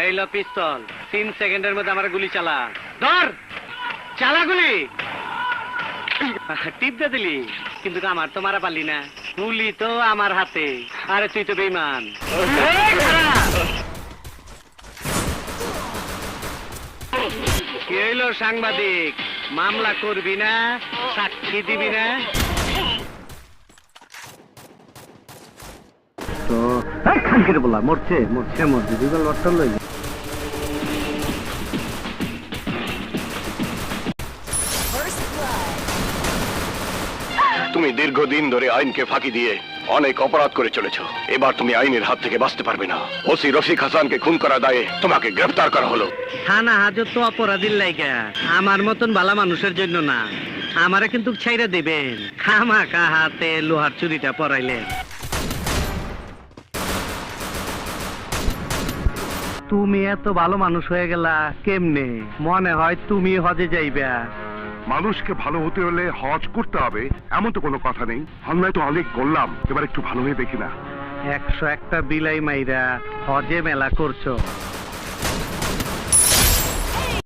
এই লো পিস্তল, 3 সেকেন্ডের মধ্যে আমার গুলি চালা। ধর, চালা গুলি। টিপ দিয়ে দিলি, কিন্তু আমার তো মারা পারলি না। গুলি তো আমার হাতে। আরে তুই তো বেঈমান। কি হইলো সাংবাদিক? মামলা করবি না, সাক্ষী দিবি না? তো খানকে বলা মরছে মরছে মরছে দুটো লটটা লই। তুমি দীর্ঘদিন ধরে আইনকে ফাঁকি দিয়ে অনেক অপরাধ করে চলেছ। এবার তুমি আইনের হাত থেকে বাঁচতে পারবে না। ওসি রফিক হাসানকে খুন করা দায়ে তোমাকে গ্রেফতার করা হলো। থানা হাজত তো অপরাধীর লাইগা, আমার মতন ভালো মানুষের জন্য না। আমারে কিন্তু ছাইরা দিবেন, খামাখা হাতে লোহার চুরিটা পরাইলেন। তুমি এত ভালো মানুষ হয়ে গেলা কেমনে? মনে হয় তুমি হজে যাইবা। মানুষকে ভালো হতে হলে হজ করতে হবে এমন তো কোনো কথা নেই। অন্যায় তো অনেক করলাম, এবার একটু ভালো হয়ে দেখি না। 101টা বিলাই মাইরা হজে মেলা করছো।